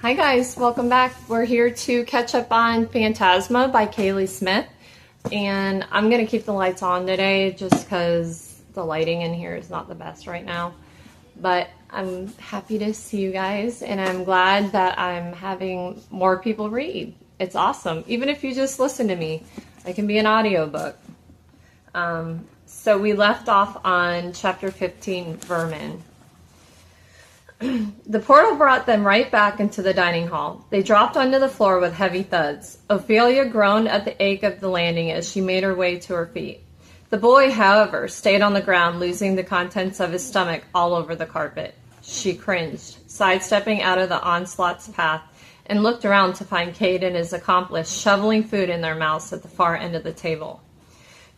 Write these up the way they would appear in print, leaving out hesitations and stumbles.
Hi guys, welcome back. We're here to catch up on Phantasma by Kaylie Smith. And I'm going to keep the lights on today just because the lighting in here is not the best right now. But I'm happy to see you guys, and I'm glad that I'm having more people read. It's awesome. Even if you just listen to me, it can be an audiobook. So we left off on chapter 15, Vermin. The portal brought them right back into the dining hall. They dropped onto the floor with heavy thuds. Ophelia groaned at the ache of the landing as she made her way to her feet. The boy, however, stayed on the ground, losing the contents of his stomach all over the carpet. She cringed, sidestepping out of the onslaught's path, and looked around to find Cade and his accomplice shoveling food in their mouths at the far end of the table.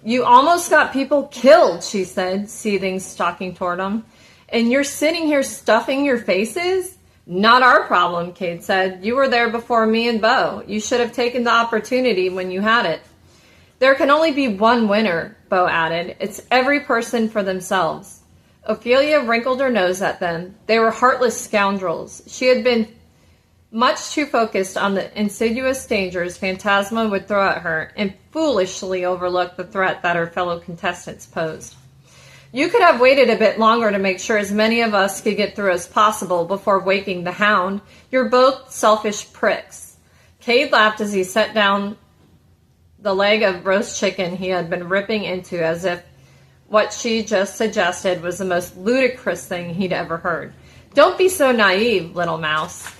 "You almost got people killed," she said, seething, stalking toward him. "And you're sitting here stuffing your faces?" "Not our problem," Cade said. "You were there before me and Bo. You should have taken the opportunity when you had it." "There can only be one winner," Bo added. "It's every person for themselves." Ophelia wrinkled her nose at them. They were heartless scoundrels. She had been much too focused on the insidious dangers Phantasma would throw at her and foolishly overlooked the threat that her fellow contestants posed. "You could have waited a bit longer to make sure as many of us could get through as possible before waking the hound. You're both selfish pricks." Cade laughed as he set down the leg of roast chicken he had been ripping into, as if what she just suggested was the most ludicrous thing he'd ever heard. "Don't be so naive, little mouse.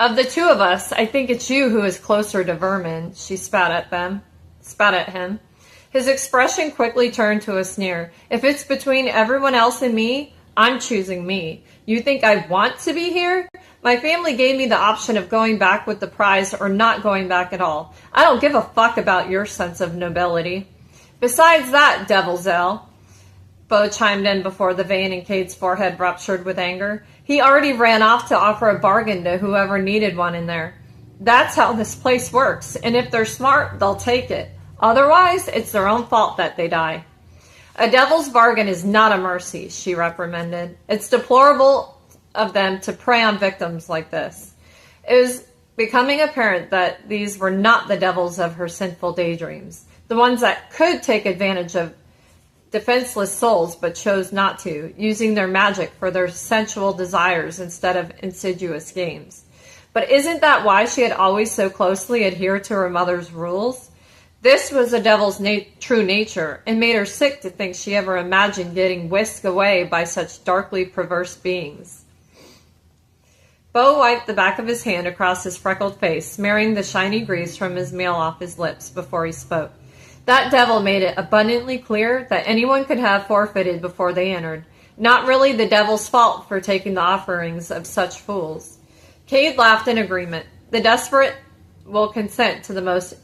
Of the two of us, I think it's you who is closer to Vermin," she spat at him. His expression quickly turned to a sneer. "If it's between everyone else and me, I'm choosing me. You think I want to be here? My family gave me the option of going back with the prize or not going back at all. I don't give a fuck about your sense of nobility." "Besides that, Devilsdale," Bo chimed in before the vein in Cade's forehead ruptured with anger, "he already ran off to offer a bargain to whoever needed one in there. That's how this place works, and if they're smart, they'll take it. Otherwise, it's their own fault that they die." "A devil's bargain is not a mercy," she reprimanded. "It's deplorable of them to prey on victims like this." It was becoming apparent that these were not the devils of her sinful daydreams, the ones that could take advantage of defenseless souls but chose not to, using their magic for their sensual desires instead of insidious games. But isn't that why she had always so closely adhered to her mother's rules? This was the devil's true nature, and made her sick to think she ever imagined getting whisked away by such darkly perverse beings. Bo wiped the back of his hand across his freckled face, smearing the shiny grease from his meal off his lips before he spoke. That devil made it abundantly clear that anyone could have forfeited before they entered. Not really the devil's fault for taking the offerings of such fools. Cade laughed in agreement. The desperate will consent to the most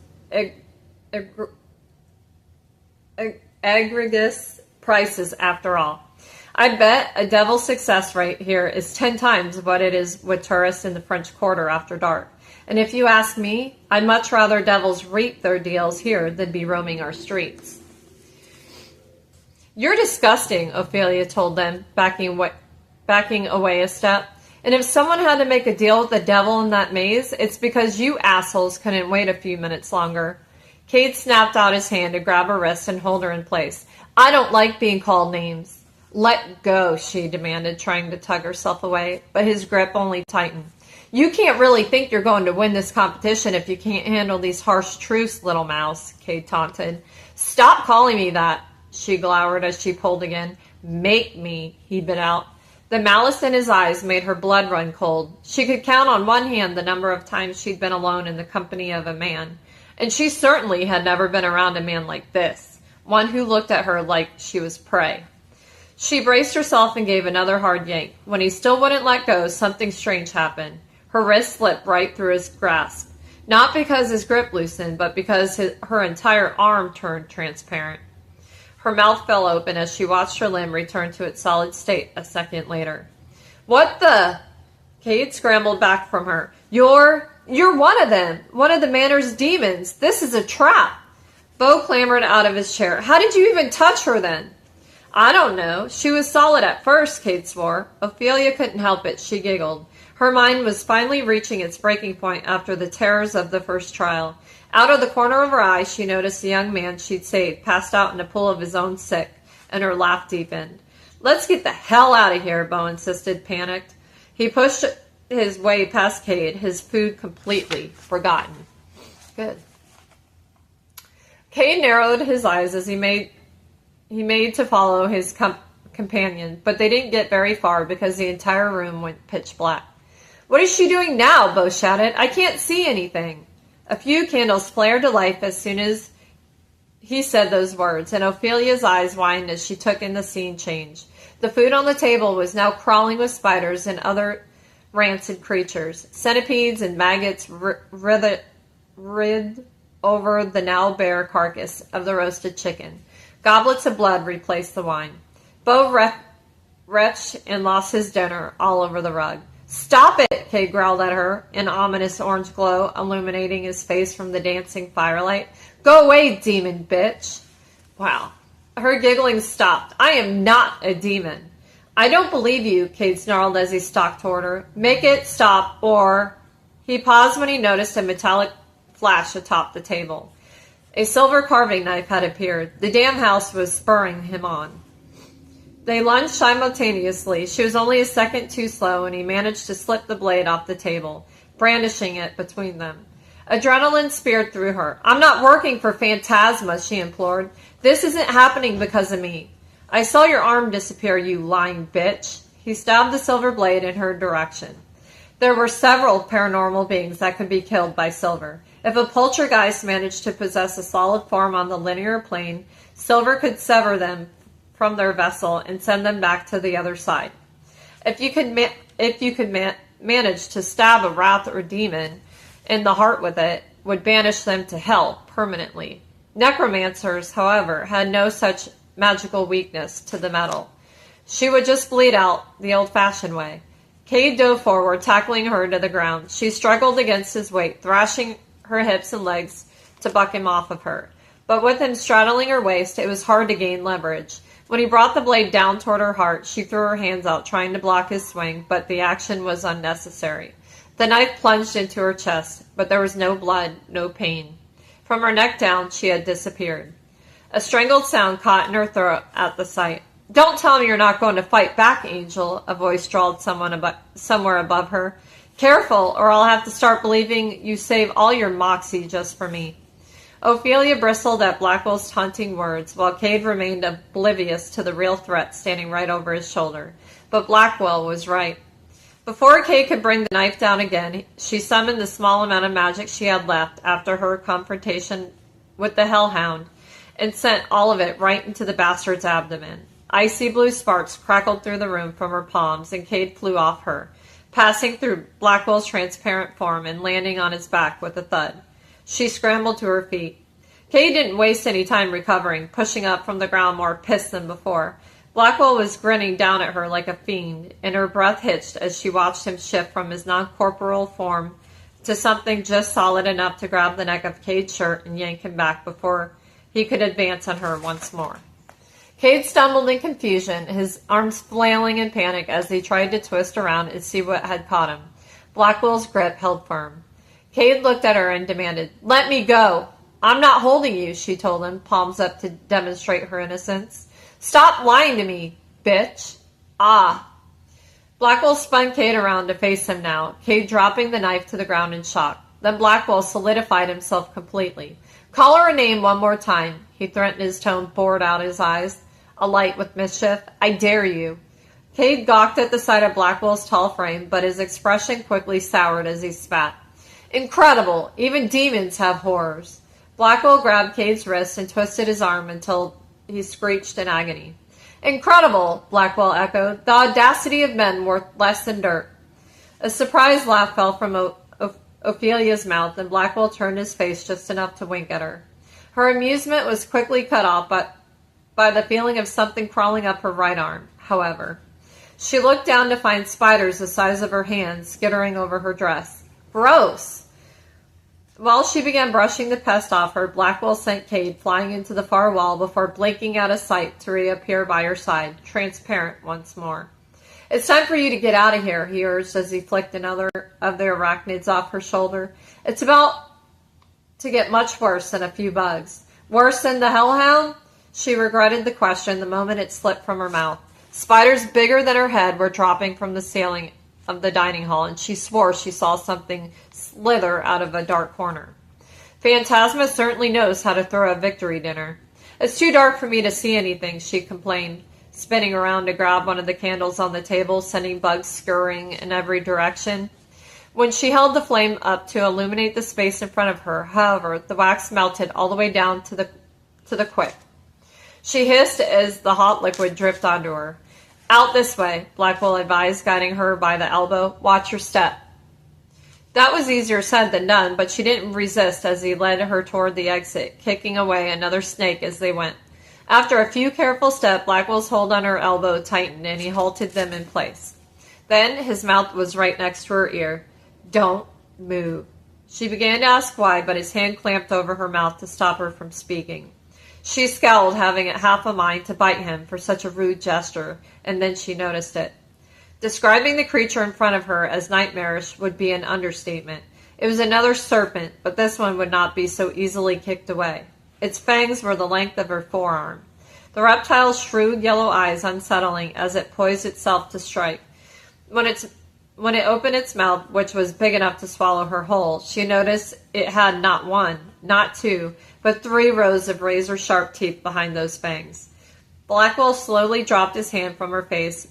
egregious prices after all. I bet a devil's success rate here is 10 times what it is with tourists in the French Quarter after dark. And if you ask me, I'd much rather devils reap their deals here than be roaming our streets. "You're disgusting," Ophelia told them, backing away a step. "And if someone had to make a deal with the devil in that maze, it's because you assholes couldn't wait a few minutes longer." Cade snapped out his hand to grab her wrist and hold her in place. "I don't like being called names." "Let go," she demanded, trying to tug herself away, but his grip only tightened. "You can't really think you're going to win this competition if you can't handle these harsh truths, little mouse," Cade taunted. "Stop calling me that," she glowered as she pulled again. "Make me," he bit out. The malice in his eyes made her blood run cold. She could count on one hand the number of times she'd been alone in the company of a man. And she certainly had never been around a man like this, one who looked at her like she was prey. She braced herself and gave another hard yank. When he still wouldn't let go, something strange happened. Her wrist slipped right through his grasp. Not because his grip loosened, but because her entire arm turned transparent. Her mouth fell open as she watched her limb return to its solid state a second later. "What the?" Cade scrambled back from her. You're one of them. One of the manor's demons. This is a trap." Bo clambered out of his chair. "How did you even touch her then?" "I don't know. She was solid at first," Cade swore. Ophelia couldn't help it. She giggled. Her mind was finally reaching its breaking point after the terrors of the first trial. Out of the corner of her eye, she noticed the young man she'd saved passed out in a pool of his own sick, and her laugh deepened. "Let's get the hell out of here," Bo insisted, panicked. He pushed his way past Cade, his food completely forgotten. Good. Cade narrowed his eyes as he made to follow his companion, but they didn't get very far because the entire room went pitch black. "What is she doing now?" Bo shouted. "I can't see anything." A few candles flared to life as soon as he said those words, and Ophelia's eyes widened as she took in the scene change. The food on the table was now crawling with spiders and other rancid creatures. Centipedes and maggots writhed over the now bare carcass of the roasted chicken. Goblets of blood replaced the wine. Bo retched and lost his dinner all over the rug. "Stop it!" Cade growled at her, an ominous orange glow illuminating his face from the dancing firelight. "Go away, demon bitch!" Wow. Her giggling stopped. "I am not a demon." "I don't believe you," Cade snarled as he stalked toward her. "Make it stop, or—" He paused when he noticed a metallic flash atop the table. A silver carving knife had appeared. The damn house was spurring him on. They lunged simultaneously. She was only a second too slow, and he managed to slip the blade off the table, brandishing it between them. Adrenaline speared through her. "I'm not working for Phantasma," she implored. "This isn't happening because of me." "I saw your arm disappear, you lying bitch." He stabbed the silver blade in her direction. There were several paranormal beings that could be killed by silver. If a poltergeist managed to possess a solid form on the linear plane, silver could sever them from their vessel and send them back to the other side. If you could manage to stab a wrath or demon in the heart with it, would banish them to hell permanently. Necromancers, however, had no such magical weakness to the metal. She would just bleed out the old-fashioned way. Cade dove forward, tackling her to the ground. She struggled against his weight, thrashing her hips and legs to buck him off of her. But with him straddling her waist, it was hard to gain leverage. When he brought the blade down toward her heart, she threw her hands out, trying to block his swing, but the action was unnecessary. The knife plunged into her chest, but there was no blood, no pain. From her neck down, she had disappeared. A strangled sound caught in her throat at the sight. "Don't tell me you're not going to fight back, Angel," a voice drawled somewhere above her. "Careful, or I'll have to start believing you save all your moxie just for me." Ophelia bristled at Blackwell's taunting words, while Cade remained oblivious to the real threat standing right over his shoulder. But Blackwell was right. Before Cade could bring the knife down again, she summoned the small amount of magic she had left after her confrontation with the Hellhound, and sent all of it right into the bastard's abdomen. Icy blue sparks crackled through the room from her palms, and Cade flew off her, passing through Blackwell's transparent form and landing on his back with a thud. She scrambled to her feet. Cade didn't waste any time recovering, pushing up from the ground more pissed than before. Blackwell was grinning down at her like a fiend, and her breath hitched as she watched him shift from his non-corporeal form to something just solid enough to grab the neck of Cade's shirt and yank him back before he could advance on her once more. Cade stumbled in confusion, his arms flailing in panic as he tried to twist around and see what had caught him. Blackwell's grip held firm. Cade looked at her and demanded, "Let me go." "I'm not holding you," she told him, palms up to demonstrate her innocence. "Stop lying to me, bitch." "Ah." Blackwell spun Cade around to face him now, Cade dropping the knife to the ground in shock. Then Blackwell solidified himself completely. "Call her a name one more time," he threatened, his tone bored out his eyes, alight with mischief. "I dare you." Cade gawked at the sight of Blackwell's tall frame, but his expression quickly soured as he spat. "Incredible! Even demons have horrors." Blackwell grabbed Cade's wrist and twisted his arm until he screeched in agony. "Incredible!" Blackwell echoed. "The audacity of men worth less than dirt." A surprised laugh fell from Ophelia's mouth, and Blackwell turned his face just enough to wink at her. Her amusement was quickly cut off by the feeling of something crawling up her right arm, however. She looked down to find spiders the size of her hand skittering over her dress. Gross! While she began brushing the pest off her, Blackwell sent Cade flying into the far wall before blinking out of sight to reappear by her side, transparent once more. It's time for you to get out of here, he urged as he flicked another of the arachnids off her shoulder. It's about to get much worse than a few bugs. Worse than the hellhound? She regretted the question the moment it slipped from her mouth. Spiders bigger than her head were dropping from the ceiling of the dining hall, and she swore she saw something slither out of a dark corner. Phantasma certainly knows how to throw a victory dinner. It's too dark for me to see anything, she complained, spinning around to grab one of the candles on the table, sending bugs scurrying in every direction. When she held the flame up to illuminate the space in front of her, however, the wax melted all the way down to the quick. She hissed as the hot liquid dripped onto her. Out this way, Blackwell advised, guiding her by the elbow. Watch your step. That was easier said than done, but she didn't resist as he led her toward the exit, kicking away another snake as they went. After a few careful steps, Blackwell's hold on her elbow tightened, and he halted them in place. Then his mouth was right next to her ear. Don't move. She began to ask why, but his hand clamped over her mouth to stop her from speaking. She scowled, having half a mind to bite him for such a rude gesture, and then she noticed it. Describing the creature in front of her as nightmarish would be an understatement. It was another serpent, but this one would not be so easily kicked away. Its fangs were the length of her forearm. The reptile's shrewd yellow eyes unsettling as it poised itself to strike. When it opened its mouth, which was big enough to swallow her whole, she noticed it had not one, not two, but 3 rows of razor-sharp teeth behind those fangs. Blackwell slowly dropped his hand from her face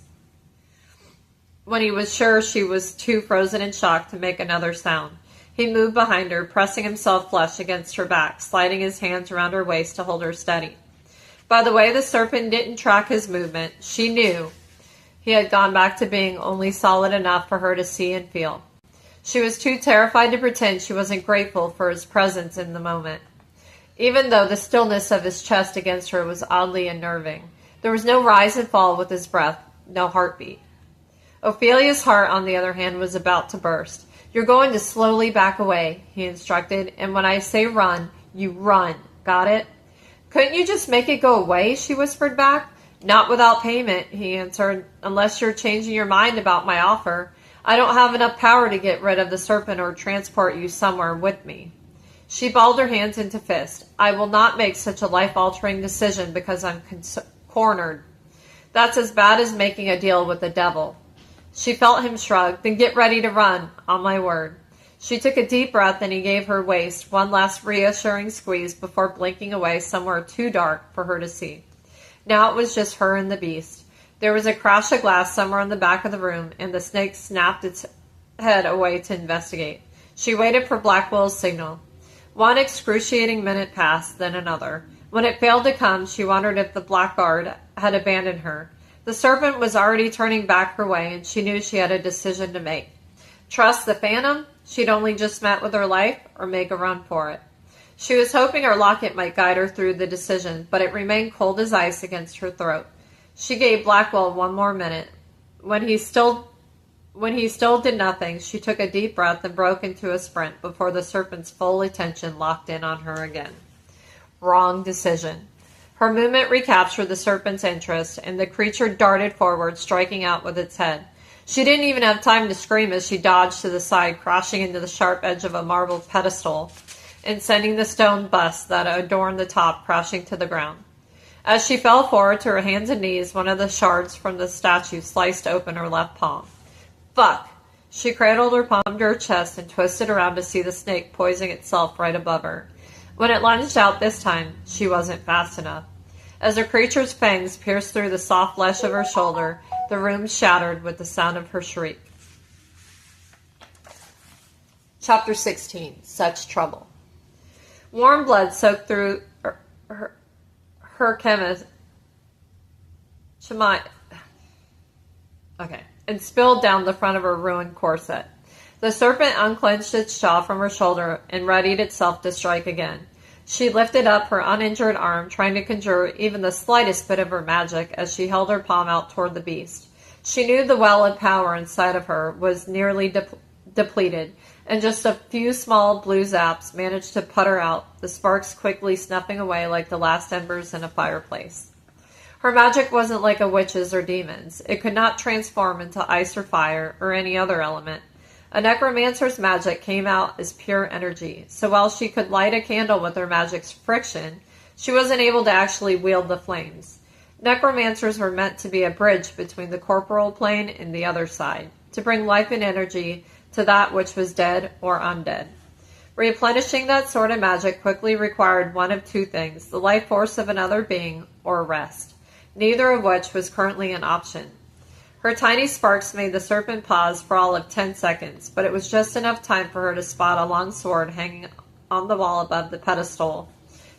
when he was sure she was too frozen in shock to make another sound. He moved behind her, pressing himself flush against her back, sliding his hands around her waist to hold her steady. By the way the serpent didn't track his movement, she knew he had gone back to being only solid enough for her to see and feel. She was too terrified to pretend she wasn't grateful for his presence in the moment, even though the stillness of his chest against her was oddly unnerving. There was no rise and fall with his breath, no heartbeat. Ophelia's heart, on the other hand, was about to burst. You're going to slowly back away, he instructed, and when I say run, you run. Got it? Couldn't you just make it go away? She whispered back. Not without payment, he answered, unless you're changing your mind about my offer. I don't have enough power to get rid of the serpent or transport you somewhere with me. She balled her hands into fists. I will not make such a life-altering decision because I'm cornered. That's as bad as making a deal with the devil. She felt him shrug. Then get ready to run, on my word. She took a deep breath and he gave her waist one last reassuring squeeze before blinking away somewhere too dark for her to see. Now it was just her and the beast. There was a crash of glass somewhere in the back of the room, and the snake snapped its head away to investigate. She waited for Blackwell's signal. One excruciating minute passed, then another. When it failed to come, she wondered if the blackguard had abandoned her. The serpent was already turning back her way, and she knew she had a decision to make. Trust the phantom she'd only just met with her life, or make a run for it. She was hoping her locket might guide her through the decision, but it remained cold as ice against her throat. She gave Blackwell one more minute. When he still did nothing, she took a deep breath and broke into a sprint before the serpent's full attention locked in on her again. Wrong decision. Her movement recaptured the serpent's interest, and the creature darted forward, striking out with its head. She didn't even have time to scream as she dodged to the side, crashing into the sharp edge of a marble pedestal and sending the stone bust that adorned the top crashing to the ground. As she fell forward to her hands and knees, one of the shards from the statue sliced open her left palm. Fuck! She cradled her palm to her chest and twisted around to see the snake poising itself right above her. When it lunged out this time, she wasn't fast enough. As the creature's fangs pierced through the soft flesh of her shoulder, the room shattered with the sound of her shriek. Chapter 16. Such Trouble. Warm blood soaked through her chemist... and spilled down the front of her ruined corset. The serpent unclenched its jaw from her shoulder and readied itself to strike again. She lifted up her uninjured arm, trying to conjure even the slightest bit of her magic as she held her palm out toward the beast. She knew the well of power inside of her was nearly depleted, and just a few small blue zaps managed to put her out, the sparks quickly snuffing away like the last embers in a fireplace. Her magic wasn't like a witch's or demon's. It could not transform into ice or fire or any other element. A necromancer's magic came out as pure energy, so while she could light a candle with her magic's friction, she wasn't able to actually wield the flames. Necromancers were meant to be a bridge between the corporal plane and the other side, to bring life and energy to that which was dead or undead. Replenishing that sort of magic quickly required one of two things, the life force of another being or rest, neither of which was currently an option. Her tiny sparks made the serpent pause for all of 10 seconds, but it was just enough time for her to spot a long sword hanging on the wall above the pedestal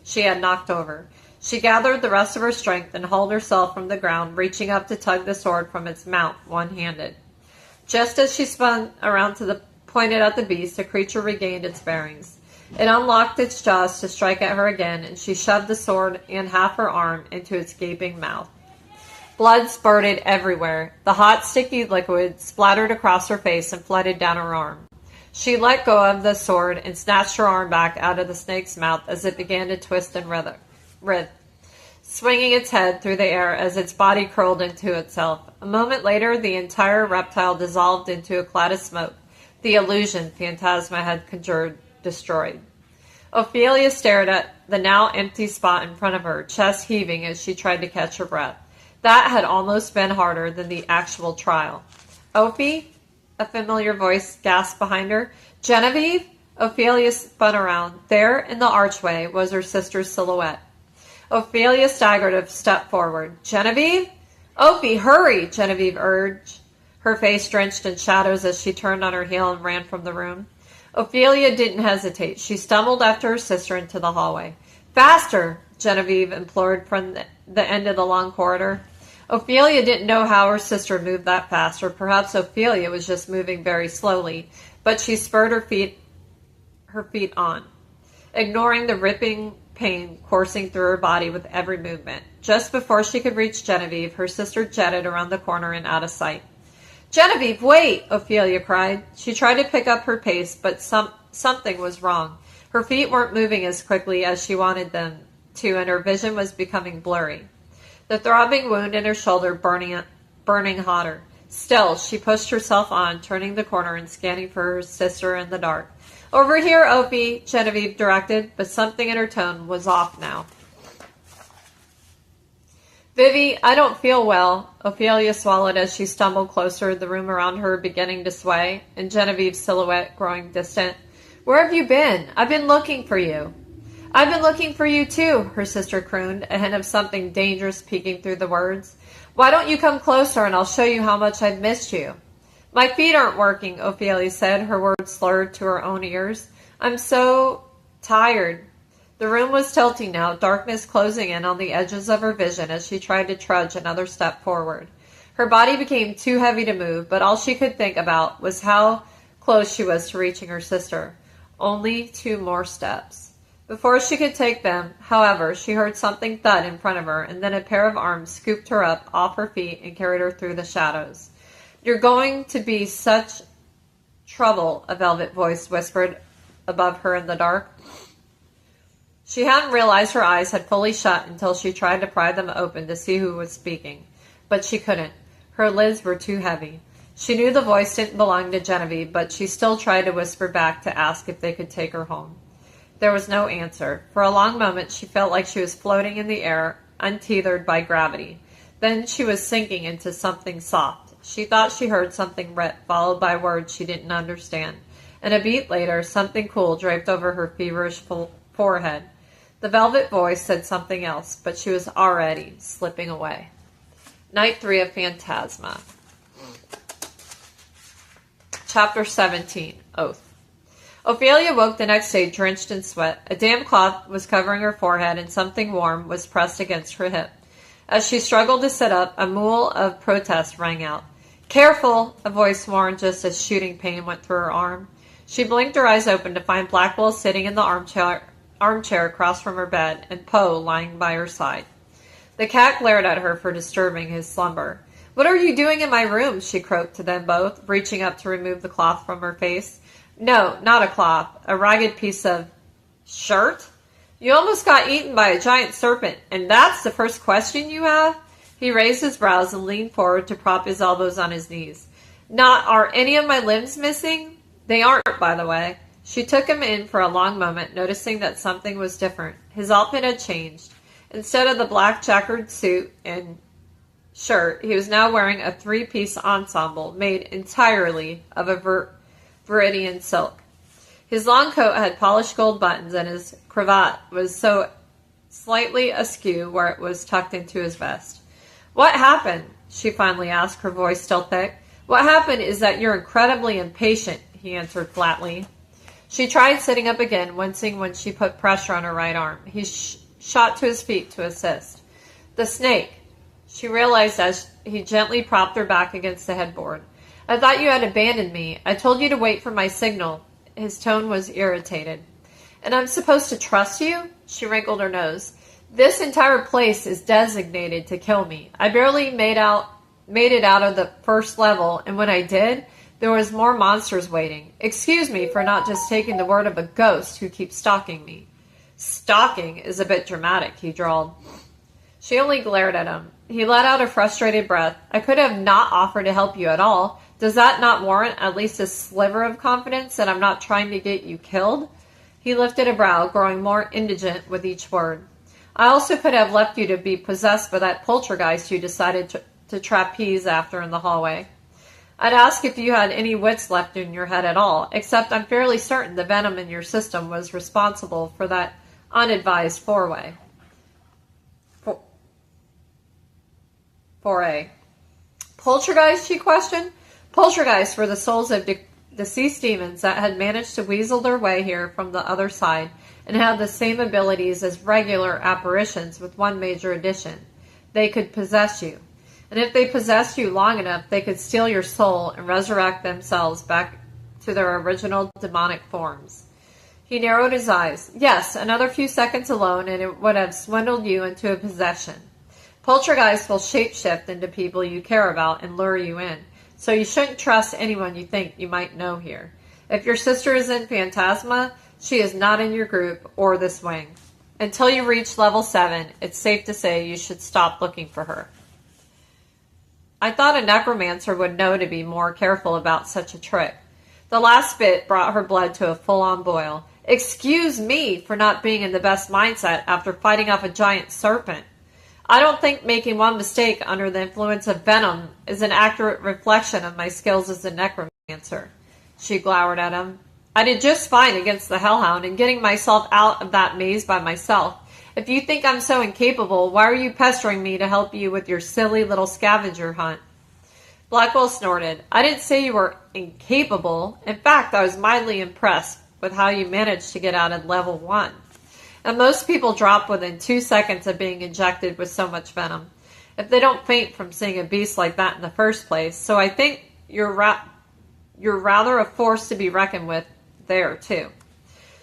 she had knocked over. She gathered the rest of her strength and hauled herself from the ground, reaching up to tug the sword from its mount one-handed. Just as she spun around to pointed at the beast, the creature regained its bearings. It unlocked its jaws to strike at her again, and she shoved the sword and half her arm into its gaping mouth. Blood spurted everywhere. The hot, sticky liquid splattered across her face and flooded down her arm. She let go of the sword and snatched her arm back out of the snake's mouth as it began to twist and writhe, swinging its head through the air as its body curled into itself. A moment later, the entire reptile dissolved into a cloud of smoke. The illusion Phantasma had conjured destroyed. Ophelia stared at the now empty spot in front of her, chest heaving as she tried to catch her breath. That had almost been harder than the actual trial. "Opie?" a familiar voice gasped behind her. "Genevieve?" Ophelia spun around. There, in the archway, was her sister's silhouette. Ophelia staggered a step forward. "Genevieve?" "Opie, hurry!" Genevieve urged, her face drenched in shadows as she turned on her heel and ran from the room. Ophelia didn't hesitate. She stumbled after her sister into the hallway. "Faster!" Genevieve implored from the end of the long corridor. Ophelia didn't know how her sister moved that fast, or perhaps Ophelia was just moving very slowly, but she spurred her feet on, ignoring the ripping pain coursing through her body with every movement. Just before she could reach Genevieve, her sister jetted around the corner and out of sight. "Genevieve, wait!" Ophelia cried. She tried to pick up her pace, but something was wrong. Her feet weren't moving as quickly as she wanted them to, and her vision was becoming blurry. The throbbing wound in her shoulder burning hotter. Still, she pushed herself on, turning the corner and scanning for her sister in the dark. "Over here, Opie," Genevieve directed, but something in her tone was off now. "Vivi, I don't feel well." Ophelia swallowed as she stumbled closer, the room around her beginning to sway, and Genevieve's silhouette growing distant. "Where have you been? I've been looking for you." "I've been looking for you too," her sister crooned, a hint of something dangerous peeking through the words. "Why don't you come closer and I'll show you how much I've missed you?" "My feet aren't working," Ophelia said, her words slurred to her own ears. "I'm so tired." The room was tilting now, darkness closing in on the edges of her vision as she tried to trudge another step forward. Her body became too heavy to move, but all she could think about was how close she was to reaching her sister. Only 2 more steps. Before she could take them, however, she heard something thud in front of her, and then a pair of arms scooped her up off her feet and carried her through the shadows. "You're going to be such trouble," a velvet voice whispered above her in the dark. She hadn't realized her eyes had fully shut until she tried to pry them open to see who was speaking. But she couldn't. Her lids were too heavy. She knew the voice didn't belong to Genevieve, but she still tried to whisper back to ask if they could take her home. There was no answer. For a long moment she felt like she was floating in the air, untethered by gravity. Then she was sinking into something soft. She thought she heard something rip, followed by words she didn't understand. And a beat later, something cool draped over her feverish forehead. The velvet voice said something else, but she was already slipping away. Night 3 of Phantasma. Chapter 17. Oath. Ophelia woke the next day drenched in sweat. A damp cloth was covering her forehead and something warm was pressed against her hip. As she struggled to sit up, a mool of protest rang out. "Careful!" a voice warned just as shooting pain went through her arm. She blinked her eyes open to find Blackwell sitting in the armchair across from her bed and Poe lying by her side. The cat glared at her for disturbing his slumber. "What are you doing in my room?" she croaked to them both, reaching up to remove the cloth from her face. "No, not a cloth. A ragged piece of shirt? You almost got eaten by a giant serpent, and that's the first question you have?" He raised his brows and leaned forward to prop his elbows on his knees. Not, are any of my limbs missing? They aren't, by the way. She took him in for a long moment, noticing that something was different. His outfit had changed. Instead of the black checkered suit and shirt, he was now wearing a three-piece ensemble made entirely of a Viridian silk. His long coat had polished gold buttons, and his cravat was so slightly askew where it was tucked into his vest. What happened? She finally asked, her voice still thick. What happened is that you're incredibly impatient, he answered flatly. She tried sitting up again, wincing when she put pressure on her right arm. He shot to his feet to assist. The snake, she realized as he gently propped her back against the headboard. I thought you had abandoned me. I told you to wait for my signal. His tone was irritated. And I'm supposed to trust you? She wrinkled her nose. This entire place is designated to kill me. I barely made it out of the first level, and when I did, there was more monsters waiting. Excuse me for not just taking the word of a ghost who keeps stalking me. Stalking is a bit dramatic, he drawled. She only glared at him. He let out a frustrated breath. I could have not offered to help you at all. Does that not warrant at least a sliver of confidence that I'm not trying to get you killed? He lifted a brow, growing more indigent with each word. I also could have left you to be possessed by that poltergeist you decided to trapeze after in the hallway. I'd ask if you had any wits left in your head at all, except I'm fairly certain the venom in your system was responsible for that unadvised foray. Poltergeist, she questioned. Poltergeists were the souls of deceased demons that had managed to weasel their way here from the other side and had the same abilities as regular apparitions with one major addition. They could possess you. And if they possessed you long enough, they could steal your soul and resurrect themselves back to their original demonic forms. He narrowed his eyes. Yes, another few seconds alone and it would have swindled you into a possession. Poltergeists will shapeshift into people you care about and lure you in, so you shouldn't trust anyone you think you might know here. If your sister is in Phantasma, she is not in your group or this wing. Until you reach level 7, it's safe to say you should stop looking for her. I thought a necromancer would know to be more careful about such a trick. The last bit brought her blood to a full-on boil. Excuse me for not being in the best mindset after fighting off a giant serpent. I don't think making one mistake under the influence of venom is an accurate reflection of my skills as a necromancer. She glowered at him. I did just fine against the hellhound and getting myself out of that maze by myself. If you think I'm so incapable, why are you pestering me to help you with your silly little scavenger hunt? Blackwell snorted. I didn't say you were incapable. In fact, I was mildly impressed with how you managed to get out at level 1. And most people drop within 2 seconds of being injected with so much venom, if they don't faint from seeing a beast like that in the first place. So I think you're rather a force to be reckoned with there, too.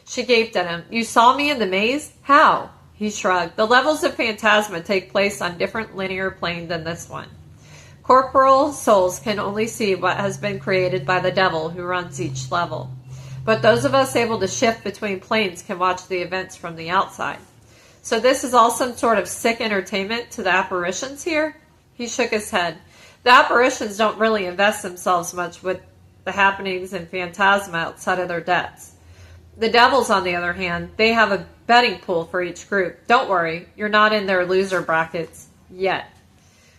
She gaped at him. You saw me in the maze? How? He shrugged. The levels of Phantasma take place on different linear plane than this one. Corporal souls can only see what has been created by the devil who runs each level. But those of us able to shift between planes can watch the events from the outside. So this is all some sort of sick entertainment to the apparitions here? He shook his head. The apparitions don't really invest themselves much with the happenings in Phantasma outside of their debts. The devils, on the other hand, they have a betting pool for each group. Don't worry, you're not in their loser brackets yet.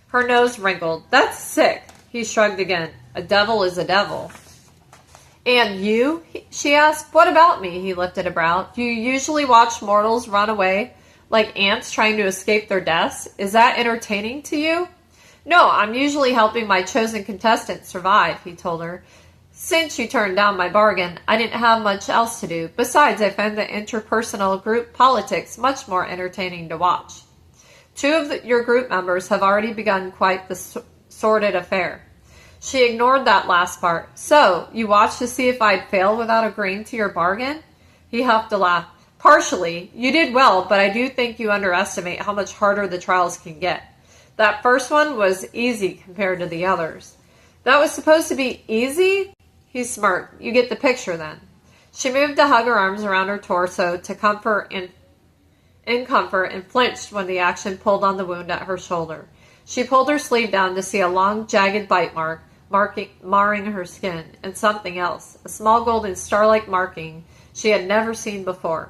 Her nose wrinkled. That's sick. He shrugged again. A devil is a devil. And you? She asked. What about me? He lifted a brow. Do you usually watch mortals run away like ants trying to escape their deaths? Is that entertaining to you? No, I'm usually helping my chosen contestant survive, he told her. Since you turned down my bargain, I didn't have much else to do. Besides, I find the interpersonal group politics much more entertaining to watch. 2 of your group members have already begun quite the sordid affair. She ignored that last part. So, you watched to see if I'd fail without agreeing to your bargain? He huffed a laugh. Partially. You did well, but I do think you underestimate how much harder the trials can get. That first one was easy compared to the others. That was supposed to be easy? He smirked. You get the picture then. She moved to hug her arms around her torso to comfort and flinched when the action pulled on the wound at her shoulder. She pulled her sleeve down to see a long, jagged bite mark marring her skin, and something else, a small golden star-like marking she had never seen before.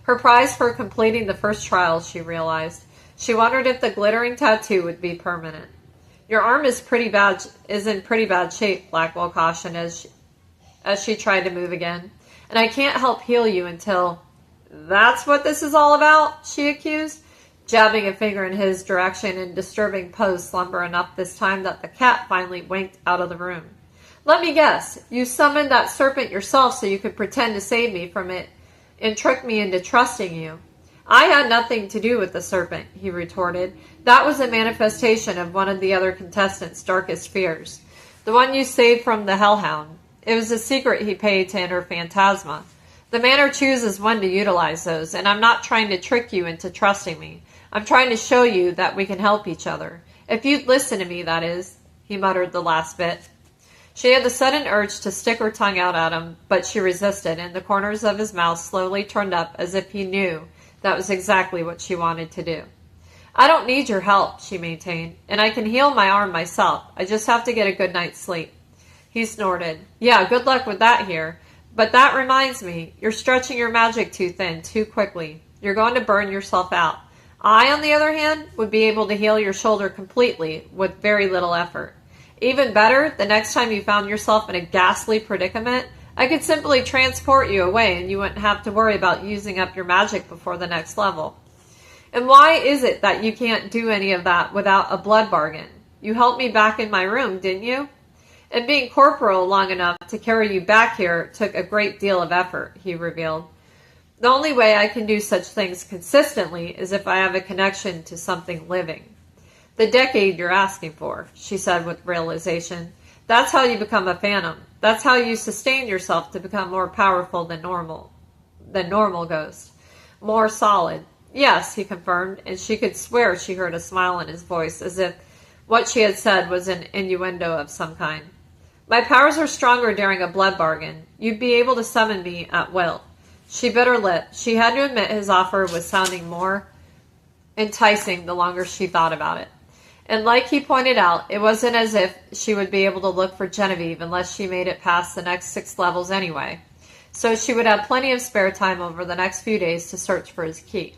Her prize for completing the first trial, she realized. She wondered if the glittering tattoo would be permanent. Your arm is in pretty bad shape, Blackwell cautioned as she tried to move again. And I can't help heal you until... That's what this is all about, she accused, jabbing a finger in his direction in disturbing Poe's slumber enough this time that the cat finally winked out of the room. Let me guess, you summoned that serpent yourself so you could pretend to save me from it and trick me into trusting you. I had nothing to do with the serpent, he retorted. That was a manifestation of one of the other contestants' darkest fears. The one you saved from the hellhound. It was a secret he paid to enter Phantasma. The manor chooses when to utilize those, and I'm not trying to trick you into trusting me. I'm trying to show you that we can help each other. If you'd listen to me, that is, he muttered the last bit. She had the sudden urge to stick her tongue out at him, but she resisted, and the corners of his mouth slowly turned up as if he knew that was exactly what she wanted to do. I don't need your help, she maintained, and I can heal my arm myself. I just have to get a good night's sleep. He snorted. Yeah, good luck with that here. But that reminds me, you're stretching your magic too thin, too quickly. You're going to burn yourself out. I, on the other hand, would be able to heal your shoulder completely with very little effort. Even better, the next time you found yourself in a ghastly predicament, I could simply transport you away and you wouldn't have to worry about using up your magic before the next level. And why is it that you can't do any of that without a blood bargain? You helped me back in my room, didn't you? And being corporal long enough to carry you back here took a great deal of effort, he revealed. The only way I can do such things consistently is if I have a connection to something living. The decade you're asking for, she said with realization. That's how you become a phantom. That's how you sustain yourself to become more powerful than normal ghost. More solid. Yes, he confirmed, and she could swear she heard a smile in his voice, as if what she had said was an innuendo of some kind. My powers are stronger during a blood bargain. You'd be able to summon me at will. She bit her lip. She had to admit his offer was sounding more enticing the longer she thought about it. And like he pointed out, it wasn't as if she would be able to look for Genevieve unless she made it past the next 6 levels anyway. So she would have plenty of spare time over the next few days to search for his key.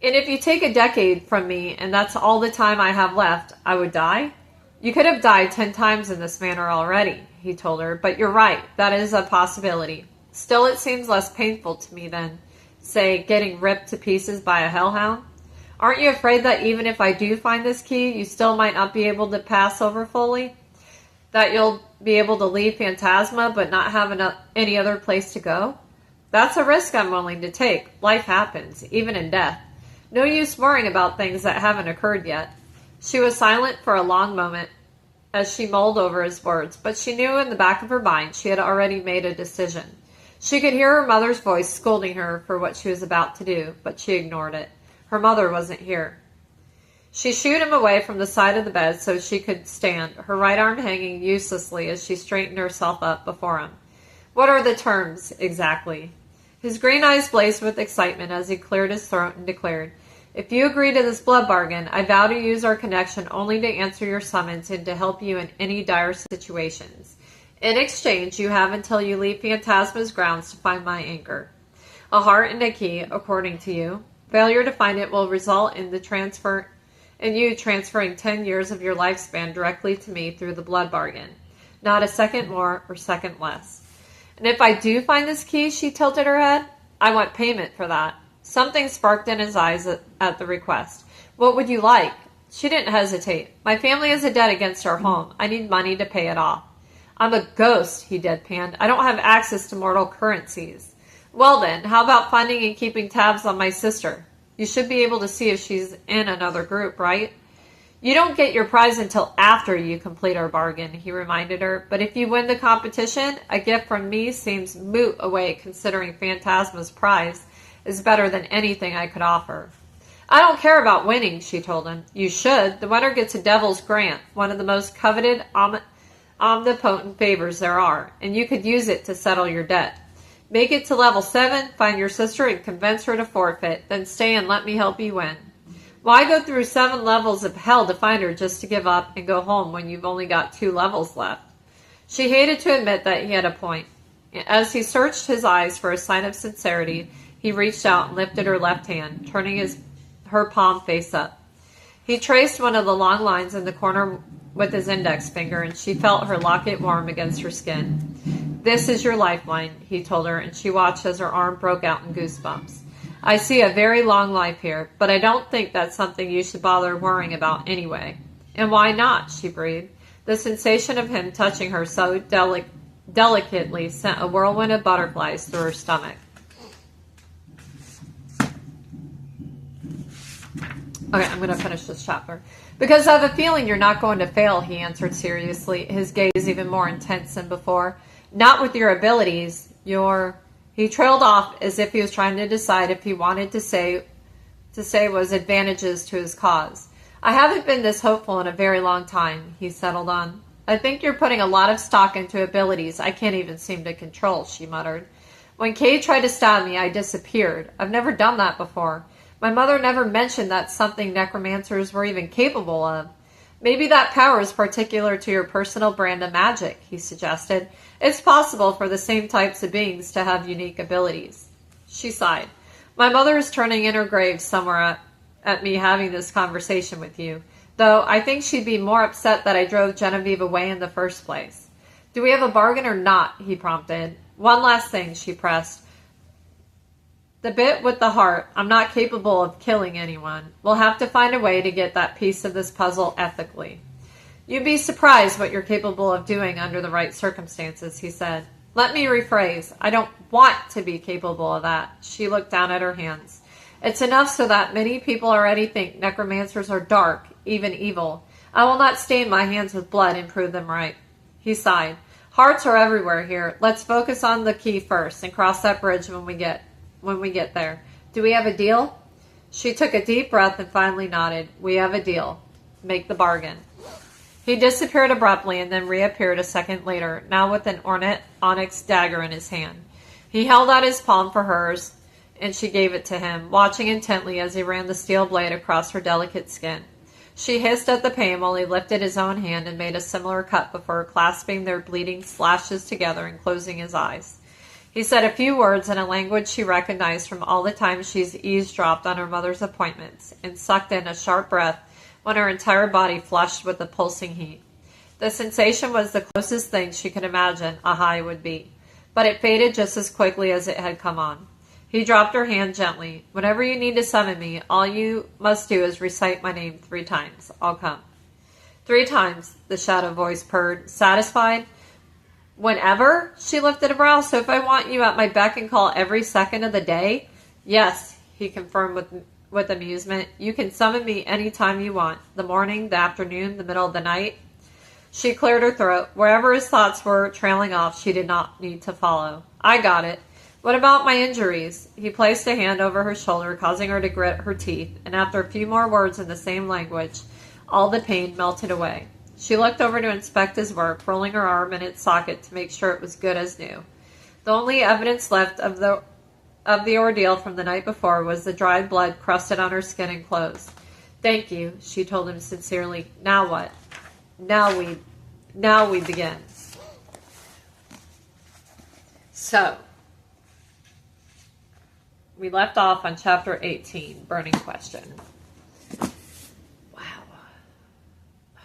And if you take a decade from me and that's all the time I have left, I would die? You could have died 10 times in this manner already, he told her, but you're right, that is a possibility. Still, it seems less painful to me than, say, getting ripped to pieces by a hellhound. Aren't you afraid that even if I do find this key, you still might not be able to pass over fully? That you'll be able to leave Phantasma but not have any other place to go? That's a risk I'm willing to take. Life happens, even in death. No use worrying about things that haven't occurred yet. She was silent for a long moment as she mulled over his words, but she knew in the back of her mind she had already made a decision. She could hear her mother's voice scolding her for what she was about to do, but she ignored it. Her mother wasn't here. She shooed him away from the side of the bed so she could stand, her right arm hanging uselessly as she straightened herself up before him. What are the terms, exactly? His green eyes blazed with excitement as he cleared his throat and declared, If you agree to this blood bargain, I vow to use our connection only to answer your summons and to help you in any dire situations. In exchange, you have until you leave Phantasma's grounds to find my anchor. A heart and a key, according to you. Failure to find it will result in you transferring 10 years of your lifespan directly to me through the blood bargain. Not a second more or second less. And if I do find this key, she tilted her head, I want payment for that. Something sparked in his eyes at the request. What would you like? She didn't hesitate. My family has a debt against our home. I need money to pay it off. I'm a ghost, he deadpanned. I don't have access to mortal currencies. Well then, how about finding and keeping tabs on my sister? You should be able to see if she's in another group, right? You don't get your prize until after you complete our bargain, he reminded her. But if you win the competition, a gift from me seems moot away considering Phantasma's prize is better than anything I could offer. I don't care about winning, she told him. You should. The winner gets a devil's grant, one of the most coveted omnipotent favors there are, and you could use it to settle your debt. Make it to level 7, find your sister and convince her to forfeit, then stay and let me help you win. Why go through 7 levels of hell to find her just to give up and go home when you've only got 2 levels left? She hated to admit that he had a point. As he searched his eyes for a sign of sincerity, he reached out and lifted her left hand, turning her palm face up. He traced one of the long lines in the corner with his index finger, and she felt her locket warm against her skin. This is your lifeline, he told her, and she watched as her arm broke out in goosebumps. I see a very long life here, but I don't think that's something you should bother worrying about anyway. And why not? She breathed. The sensation of him touching her so delicately sent a whirlwind of butterflies through her stomach. Okay, I'm going to finish this chapter. Because I have a feeling you're not going to fail, he answered seriously, his gaze even more intense than before. Not with your abilities, He trailed off as if he was trying to decide if he wanted to say was advantages to his cause. I haven't been this hopeful in a very long time, he settled on. I think you're putting a lot of stock into abilities I can't even seem to control, she muttered. When Kay tried to stab me, I disappeared. I've never done that before. My mother never mentioned that's something necromancers were even capable of. Maybe that power is particular to your personal brand of magic, he suggested. It's possible for the same types of beings to have unique abilities. She sighed. My mother is turning in her grave somewhere at me having this conversation with you, though I think she'd be more upset that I drove Genevieve away in the first place. Do we have a bargain or not? He prompted. One last thing, she pressed. The bit with the heart, I'm not capable of killing anyone. We'll have to find a way to get that piece of this puzzle ethically. You'd be surprised what you're capable of doing under the right circumstances, he said. Let me rephrase. I don't want to be capable of that. She looked down at her hands. It's enough so that many people already think necromancers are dark, even evil. I will not stain my hands with blood and prove them right. He sighed. Hearts are everywhere here. Let's focus on the key first and cross that bridge when we get there. Do we have a deal? She took a deep breath and finally nodded. We have a deal. Make the bargain. He disappeared abruptly and then reappeared a second later, now with an ornate onyx dagger in his hand. He held out his palm for hers, and she gave it to him, watching intently as he ran the steel blade across her delicate skin. She hissed at the pain while he lifted his own hand and made a similar cut before clasping their bleeding slashes together and closing his eyes. He said a few words in a language she recognized from all the times she's eavesdropped on her mother's appointments, and sucked in a sharp breath when her entire body flushed with the pulsing heat. The sensation was the closest thing she could imagine a high would be, but it faded just as quickly as it had come on. He dropped her hand gently. Whenever you need to summon me, all you must do is recite my name 3 times. I'll come. 3 times, the shadow voice purred. Satisfied? Whenever? She lifted a brow. So if I want you at my beck and call every second of the day? Yes, he confirmed with amusement. You can summon me any time you want. The morning, the afternoon, the middle of the night. She cleared her throat. Wherever his thoughts were trailing off, she did not need to follow. I got it. What about my injuries? He placed a hand over her shoulder, causing her to grit her teeth, and after a few more words in the same language, all the pain melted away. She looked over to inspect his work, rolling her arm in its socket to make sure it was good as new. The only evidence left of the ordeal from the night before was the dried blood crusted on her skin and clothes. Thank you, she told him sincerely. Now what? Now we begin. So, we left off on chapter 18, Burning Question. Wow.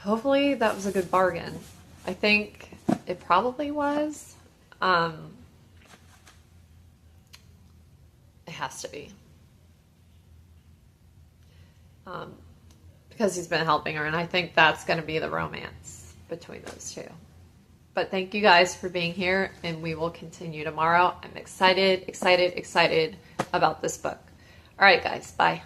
Hopefully that was a good bargain. I think it probably was. It has to be. Because he's been helping her, and I think that's going to be the romance between those two. But thank you guys for being here, and we will continue tomorrow. I'm excited about this book. All right, guys. Bye.